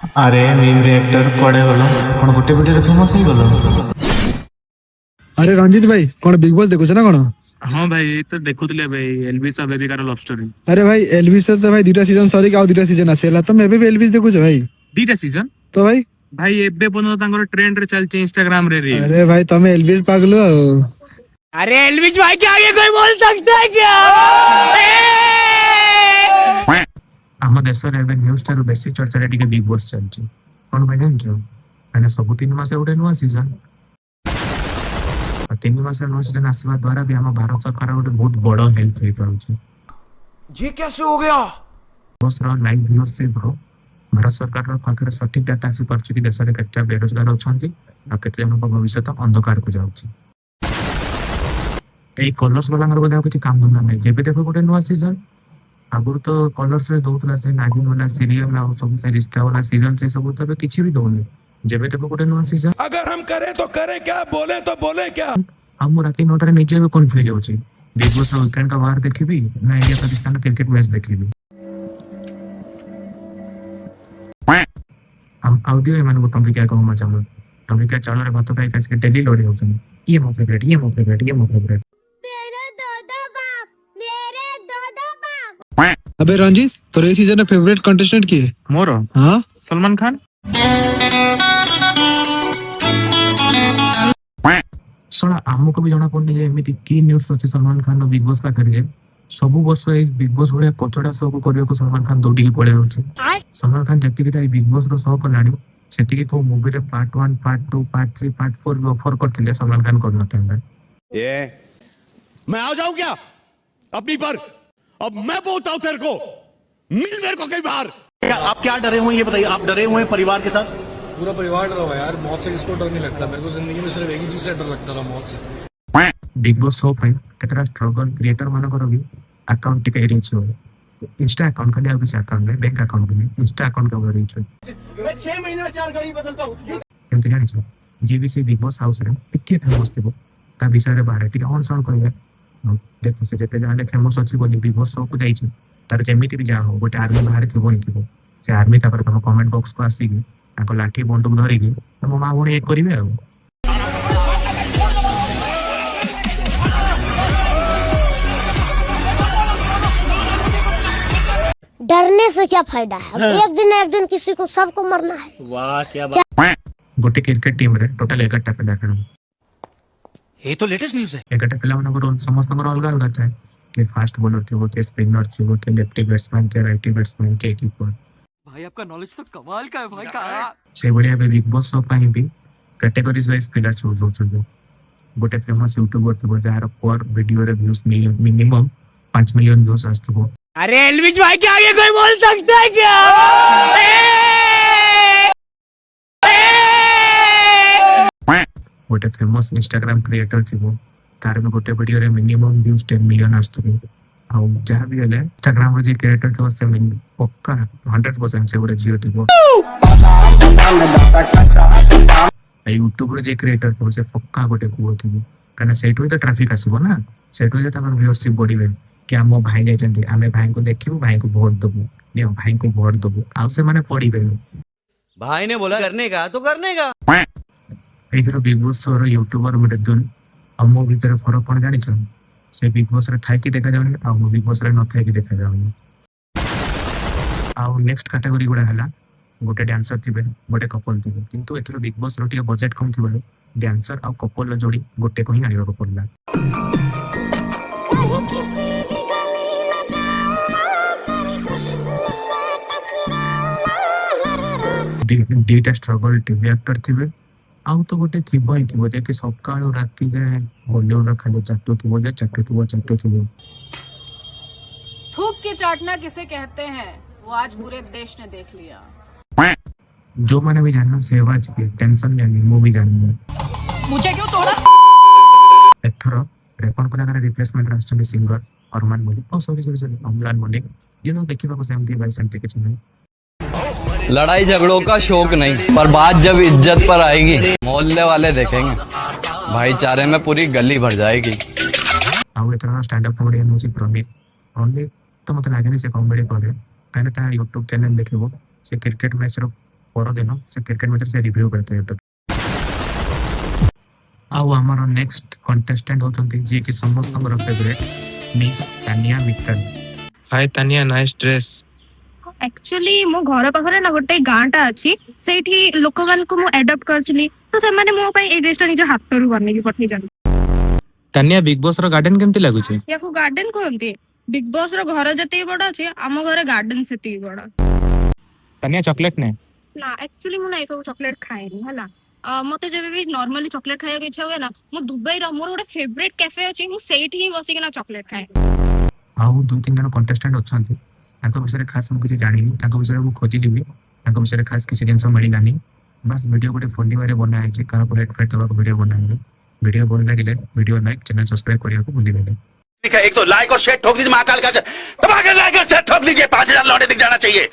अरे meme reactor कुआडे गलो कौन गोटे वीडियो फेमस हो गलो। अरे रंजित भाई कौन बिग बॉस देखुछ ना कौन? हाँ भाई तो देखुले भाई एलविस बेबिकार लव स्टोरी अरे भाई एलविस तो भाई दुटा सीजन सरी का दुटा सीजन आसेला तो मैं भी एलविस देखुछ भाई। दीटा सीजन तो भाई भाई एबे पन तांगर ट्रेंड रे चलचे इंस्टाग्राम रे रील। अरे भाई तमे एलविस पागलो। अरे एलविश भाई के आगे कोई बोल सकता है क्या? आम देश रे एबे न्यूज ठारू बेसी चर्चा रे टिके बिग बॉस चलचे कोन भाई जानछो माने सब 3 मास उठे नुआ सीजन 3 मास नुआ सीजन आसवा द्वारा भी हम भारत सरकार उठे बहुत बड़ हेल्प होई पाउची। ये कैसे हो गया? बॉस रो लाइव व्यूअरशिप रो भारत सरकार रो पाखरे सठिक डाटा आसी परछि कि देश रे केटा बेरोजगार अछंती आ केते जन भविष्य अंधकार को जाउची। ए कलर्स वाला बोधे आ किसी काम धंदा नहीं जेबे देखो गोटे नुआ सीजन आगुर तो कलर्स रे दउतला से नागिन वाला सीरियल आ सब से रिश्ता वाला सीरियल से सब तो किछि भी दउनी जेबे देखो गोटे नुआ सीजन। अगर हम करें तो करें क्या, बोले तो बोले क्या। हम राती 9 रे नीचे भी कंफ्यूज होची बिग बॉस रो वीकेंड का बाहर देखिबी ना इंडिया पाकिस्तान क्रिकेट मैच देखिबी। हम आउदियो ए माने टॉपिक क्या कहू मचा हम टॉपिक क्या चालो रे बात काई काई डेली लोडी होछन ये मो फेवरेट ये मो फेवरेट ये मो फेवरेट। अबे रंजित तो ये सीजन में फेवरेट कंटेस्टेंट की है? मोर हाँ सलमान खान सोना आमको भी जना पड़नी जे एमिति की न्यूज़ अछि सलमान खान नो बिग बॉस का करिए सब वर्ष ए बिग बॉस भले कचड़ा शो को करियो को सलमान खान दौड़ी के पड़े होछि। सलमान खान जति के बिग बॉस रो शो कलानी सेति के को मूवी रे पार्ट 1 पार्ट 2 पार्ट 3 पार्ट 4 भी ऑफर करथिले सलमान खान करना था। ये मैं आ जाऊं क्या अपनी पर? अब मैं बोलता हूं तेरे को, मिल मेरे को कई बार। आप क्या डरे हुए ये बताइए, आप डरे हुए हैं परिवार के साथ? पूरा परिवार डरा हुआ है यार, मौत से किसको डर नहीं लगता। मेरे को जिंदगी में सिर्फ एक ही चीज से डर लगता था, मौत से। बिग बॉस शो पे केतरा स्ट्रगल क्रिएटर मानो करो भी अकाउंट टिके रीच हो इंस्टा अकाउंट खाली आगे अकाउंट में बैंक अकाउंट में इंस्टा अकाउंट का रीच हो मैं 6 महीने में 4 गाड़ी बदलता हूं। एमती जानि छ जीबीसी बिग बॉस हाउस रे टिके फेमस थिबो ता विषय रे बारे टिके ऑन साउंड करिवे देखो से जेते जाने फेमस अछि बोली बिग बॉस शो को जाई छ तार जेमिति भी जा हो गोटे आर्मी बाहर थिबो हिथिबो से आर्मी तापर तम कमेंट बॉक्स को आसी की आको लाठी बंदूक धरि की तम मा भणी एक करिवे आ डरने से क्या फायदा है? एक दिन किसी को सबको मरना है। वाह क्या बात। गोटे क्रिकेट टीम रे टोटल 11टा पिला खेल ये तो लेटेस्ट न्यूज़ है। 11टा पिला माने रोल समस्त को अलग अलग था कि फास्ट बॉलर थी वो के स्पिनर थी वो के लेफ्टी बैट्समैन के राइटी बैट्समैन के कीपर। भाई आपका नॉलेज तो कमाल का है भाई का। से बढ़िया बे बिग बॉस शो पाई भी कैटेगरीज वाइज पिला चूज हो चुके गोटे फेमस यूट्यूबर थे जार पर वीडियो रे व्यूज मिनिमम 5 मिलियन व्यूज आस्तबो। अरे एलविश भाई के आगे कोई बोल सकता है क्या? गोटे फेमस इंस्टाग्राम क्रिएटर थी वो तार में गोटे वीडियो रे मिनिमम व्यूज 10 मिलियन आस्तबो आ जहां भी हले इंस्टाग्राम रे जे क्रिएटर के से पक्का 100% से गोटे जियो थी यूट्यूब रे जे क्रिएटर थे से पक्का गोटे पुओ थी कने सेठो तो ट्रैफिक आसीबो ना सेठो जे तमन व्यूअरशिप बढ़िबे कि हम भाई जाइछन्ती आमे भाई को देखिबो भाई को वोट दबो ने भाई को वोट दबो आ से माने पड़ीबे भाई ने बोला करने का तो करने का। एथरो बिग बॉस रो यूट्यूबर गोटे दुन हमो भीतर फरक कोन जानि छ से बिग बॉस रे थाई कि देखा जाउनी आ बिग बॉस रे न थाई कि देखा जाउनी आ नेक्स्ट कैटेगरी गुडा हला गोटे डांसर थिबे गोटे कपल थिबे किंतु एथरो बिग बॉस रो टिके बजट कम थिबे डांसर आ कपल रो जोड़ी गोटे को ही आनिबा को पड़ला। दीटा स्ट्रगल टीवी एक्टर थिबे आउ तो गोटे थिबो ही थिबो जे कि सकाळ राती जाए बॉलीवुड रा खाली चाटू थिबो जे चाटू थिबो थूक के चाटना किसे कहते हैं वो आज पूरे देश ने देख लिया। जो मैंने भी जानना सेवाज की टेंशन नहीं मूवी जानना मुझे क्यों तोड़ा? एथर रेपन को जगह रिप्लेसमेंट राष्ट्रीय singer Armaan Malik oh sorry Amlan Malik you know देखिबा को सेमती भाई सेमती के नहीं। लड़ाई झगड़ों का शौक नहीं पर बात जब इज्जत पर आएगी मोहल्ले वाले देखेंगे भाईचारे में पूरी गली भर जाएगी। आउ एथर स्टैंड अप कॉमेडियन होची प्रमित तो मते लागे से कॉमेडी करे काने ता YouTube चैनल देखिबो से क्रिकेट मैच रो परदिन से क्रिकेट मैच से रिव्यू करते यूट्यूब आउ आमर नेक्स्ट कंटेस्टेंट होचंती जे कि समस्तଙ୍କର फेवरेट मिस तानिया मित्तल। हाय तानिया नाइस ड्रेस। एक्चुअली मो घर पाखरे ना गोटे गाँटा अच्छी सेठी लोक मान को मु एडॉप्ट करथली तो से माने मो पई ए ड्रेसटा निज हाथ रू बनै कि पठै जान। तानिया बिग बॉस रो गार्डन केमती लागुचे? याको गार्डन कहंती बिग बॉस रो घर जते बड़ अछि आम घर गार्डन सेती बड़। तानिया चॉकलेट ने ना एक्चुअली मु ना सब चॉकलेट खाएनी हला मते जेबे भी नॉर्मली चॉकलेट खाया के इच्छा हुए ना मु दुबई रो मोर गोटे फेवरेट कैफे अछि मु सेठी ही बसी के ना चॉकलेट खाए। आउ दो तीन जन कंटेस्टेंट अछंती ताको विषय खास मु किछि जानिनी ताको विषय मु खोजि दिबी ताको विषय खास किछि जिंस मिलिलानी बस वीडियो गोटे फनी वाले बना है कहा पर हेड फाइट तक वीडियो बनाए वीडियो भल लगे वीडियो लाइक चैनल सब्सक्राइब करिया को भूली गए। एक तो लाइक और शेयर ठोक दीजिए महाकाल का दबा के लाइक और शेयर ठोक दीजिए 5000 लौटे दिख जाना चाहिए।